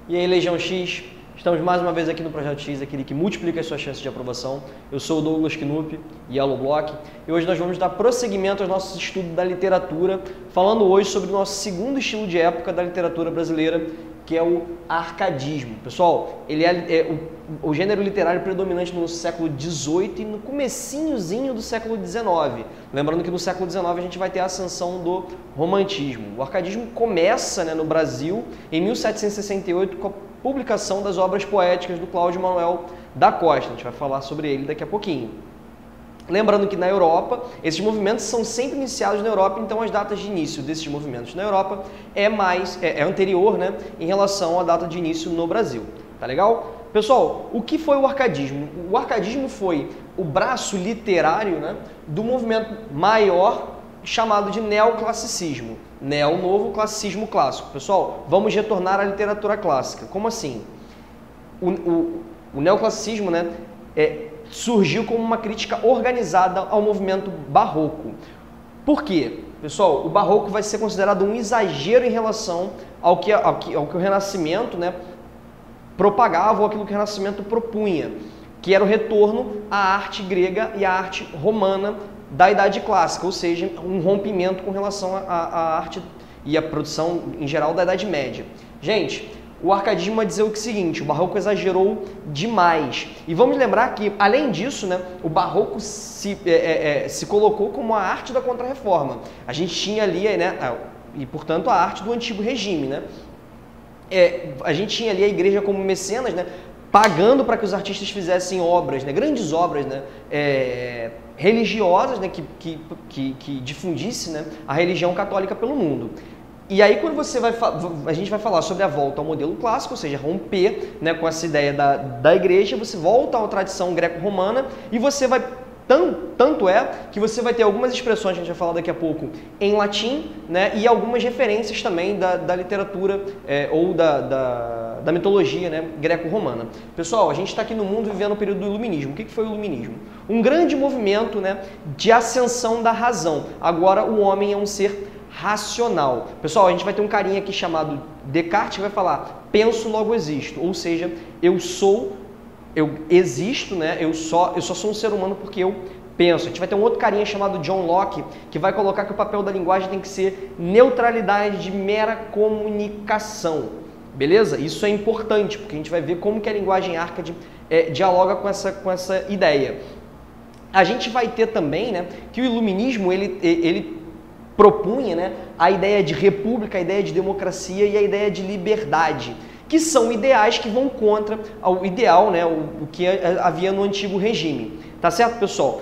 E aí, Legião X, estamos mais uma vez aqui no Projeto X, aquele que multiplica as suas chances de aprovação. Eu sou o Douglas Knupp, Yellow Block, e hoje nós vamos dar prosseguimento aos nossos estudos da literatura, falando hoje sobre o nosso segundo estilo de época da literatura brasileira, que é o arcadismo. Pessoal, ele é o gênero literário predominante no século XVIII e no comecinhozinho do século XIX. Lembrando que no século XIX a gente vai ter a ascensão do romantismo. O arcadismo começa, no Brasil em 1768 com a publicação das obras poéticas do Cláudio Manuel da Costa. A gente vai falar sobre ele daqui a pouquinho. Lembrando que na Europa, esses movimentos são sempre iniciados na Europa, então as datas de início desses movimentos na Europa é anterior, em relação à data de início no Brasil. Tá legal? Pessoal, o que foi o arcadismo? O arcadismo foi o braço literário, do movimento maior chamado de neoclassicismo. Neo, novo, classicismo clássico. Pessoal, vamos retornar à literatura clássica. Como assim? O neoclassicismo, surgiu como uma crítica organizada ao movimento barroco. Por quê? Pessoal, o barroco vai ser considerado um exagero em relação ao que o Renascimento propagava ou aquilo que o Renascimento propunha, que era o retorno à arte grega e à arte romana da Idade Clássica, ou seja, um rompimento com relação à arte e à produção em geral da Idade Média. Gente, o arcadismo vai dizer o seguinte: o barroco exagerou demais. E vamos lembrar que, além disso, o barroco se colocou como a arte da Contra-Reforma. A gente tinha ali, e portanto a arte do Antigo Regime. A gente tinha ali a igreja como mecenas, pagando para que os artistas fizessem obras, grandes obras, religiosas, que difundisse a religião católica pelo mundo. E aí quando a gente vai falar sobre a volta ao modelo clássico, ou seja, romper com essa ideia da igreja, você volta à tradição greco-romana e você vai... Tanto é que você vai ter algumas expressões, que a gente vai falar daqui a pouco, em latim, e algumas referências também da literatura ou da mitologia greco-romana. Pessoal, a gente está aqui no mundo vivendo o período do Iluminismo. O que foi o Iluminismo? Um grande movimento de ascensão da razão. Agora o homem é um ser racional. Pessoal, a gente vai ter um carinha aqui chamado Descartes que vai falar: penso, logo existo. Ou seja, eu existo, eu só sou um ser humano porque eu penso. A gente vai ter um outro carinha chamado John Locke que vai colocar que o papel da linguagem tem que ser neutralidade de mera comunicação. Beleza? Isso é importante, porque a gente vai ver como que a linguagem arcade dialoga com essa ideia. A gente vai ter também que o iluminismo ele propunha a ideia de república, a ideia de democracia e a ideia de liberdade, que são ideais que vão contra o ideal, o que havia no antigo regime. Tá certo, pessoal?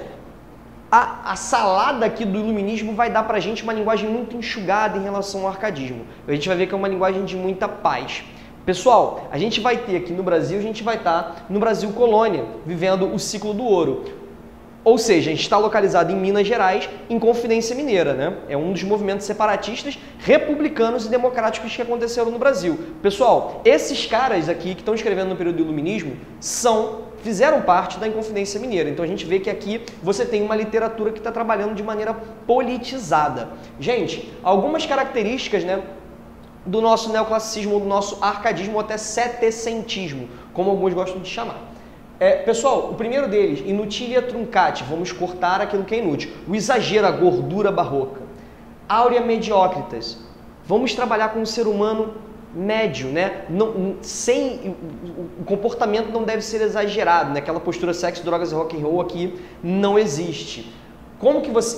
A salada aqui do iluminismo vai dar pra gente uma linguagem muito enxugada em relação ao arcadismo. A gente vai ver que é uma linguagem de muita paz. Pessoal, a gente vai ter aqui no Brasil, a gente vai estar no Brasil colônia, vivendo o ciclo do ouro. Ou seja, a gente está localizado em Minas Gerais, em Confidência Mineira, É um dos movimentos separatistas, republicanos e democráticos que aconteceram no Brasil. Pessoal, esses caras aqui que estão escrevendo no período do Iluminismo fizeram parte da Inconfidência Mineira. Então a gente vê que aqui você tem uma literatura que está trabalhando de maneira politizada. Gente, algumas características, do nosso neoclassicismo, do nosso arcadismo, ou até setecentismo, como alguns gostam de chamar. Pessoal, o primeiro deles, inutilia truncati, vamos cortar aquilo que é inútil. O exagero, a gordura barroca. Aurea mediocritas, vamos trabalhar com um ser humano médio, o comportamento não deve ser exagerado, aquela postura sexo, drogas e rock and roll aqui não existe.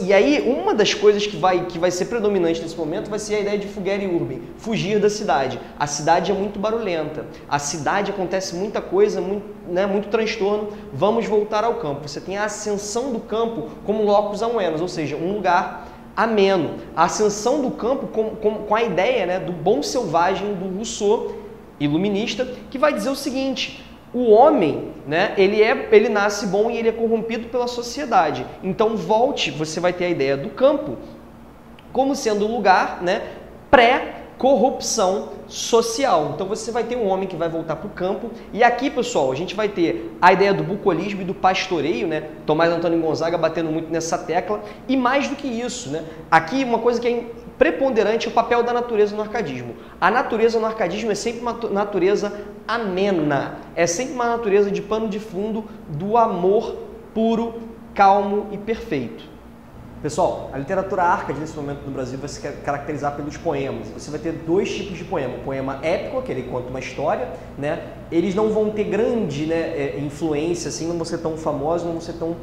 E aí, uma das coisas que vai ser predominante nesse momento vai ser a ideia de fugere urbem, fugir da cidade. A cidade é muito barulhenta, a cidade acontece muita coisa, muito transtorno, vamos voltar ao campo. Você tem a ascensão do campo como locus amoenos, ou seja, um lugar ameno. A ascensão do campo com a ideia do bom selvagem do Rousseau, iluminista, que vai dizer o seguinte: o homem, ele nasce bom e ele é corrompido pela sociedade. Então você vai ter a ideia do campo como sendo um lugar, corrupção social. Então você vai ter um homem que vai voltar para o campo, e aqui, pessoal, a gente vai ter a ideia do bucolismo e do pastoreio, né? Tomás Antônio Gonzaga batendo muito nessa tecla, e mais do que isso, né? Aqui uma coisa que é preponderante é o papel da natureza no arcadismo. A natureza no arcadismo é sempre uma natureza amena, é sempre uma natureza de pano de fundo do amor puro, calmo e perfeito. Pessoal, a literatura arcade nesse momento no Brasil vai se caracterizar pelos poemas. Você vai ter dois tipos de poema. O poema épico, que ele conta uma história, né? Eles não vão ter grande, né, influência, assim, não vão ser tão famosos, não vão ser tão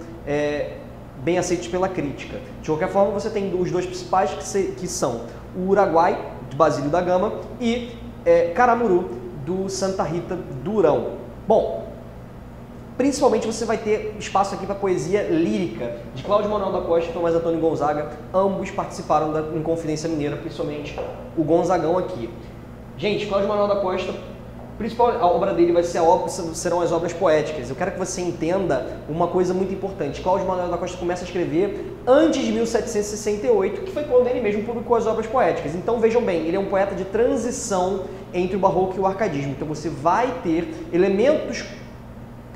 bem aceitos pela crítica. De qualquer forma, você tem os dois principais que são o Uruguai, de Basílio da Gama, e Caramuru, do Santa Rita Durão. Bom, principalmente você vai ter espaço aqui para poesia lírica, de Cláudio Manuel da Costa e Tomás Antônio Gonzaga. Ambos participaram da Inconfidência Mineira, principalmente o Gonzagão aqui. Gente, Cláudio Manuel da Costa, a principal obra dele vai ser serão as obras poéticas. Eu quero que você entenda uma coisa muito importante. Cláudio Manuel da Costa começa a escrever antes de 1768, que foi quando ele mesmo publicou as obras poéticas. Então vejam bem, ele é um poeta de transição entre o barroco e o arcadismo. Então você vai ter elementos que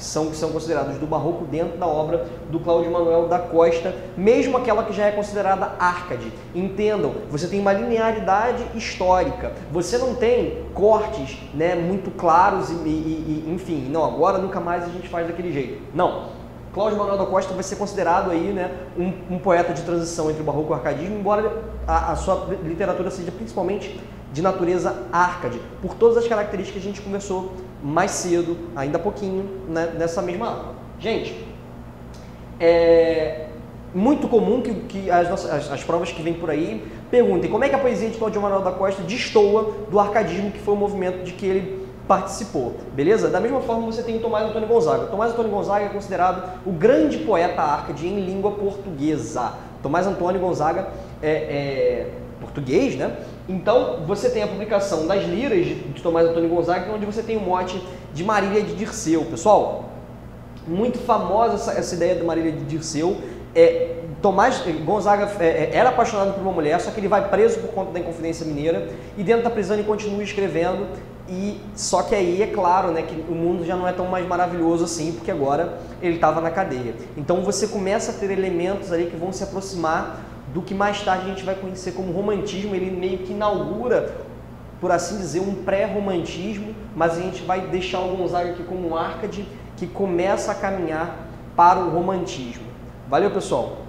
são considerados do barroco dentro da obra do Cláudio Manuel da Costa, mesmo aquela que já é considerada arcade. Entendam, você tem uma linearidade histórica, você não tem cortes, né, muito claros enfim, não, agora nunca mais a gente faz daquele jeito. Não. Cláudio Manuel da Costa vai ser considerado aí, né, um poeta de transição entre o barroco e o arcadismo, embora a sua literatura seja principalmente de natureza arcade, por todas as características que a gente conversou mais cedo, ainda há pouquinho, né, nessa mesma aula. Gente, é muito comum que as provas que vêm por aí perguntem como é que a poesia de Cláudio Manuel da Costa destoa do arcadismo, que foi o movimento de que ele participou, beleza? Da mesma forma você tem o Tomás Antônio Gonzaga. Tomás Antônio Gonzaga é considerado o grande poeta arcade em língua portuguesa. Tomás Antônio Gonzaga é português, né? Então você tem a publicação das liras de Tomás Antônio Gonzaga, onde você tem o mote de Marília de Dirceu. Pessoal, muito famosa essa ideia de Marília de Dirceu. Tomás Gonzaga era apaixonado por uma mulher, só que ele vai preso por conta da Inconfidência Mineira, e dentro da prisão ele continua escrevendo, e só que aí é claro, né, que o mundo já não é tão mais maravilhoso assim, porque agora ele estava na cadeia. Então você começa a ter elementos ali que vão se aproximar do que mais tarde a gente vai conhecer como romantismo. Ele meio que inaugura, por assim dizer, um pré-romantismo, mas a gente vai deixar o Gonzaga aqui como um arcade que começa a caminhar para o romantismo. Valeu, pessoal!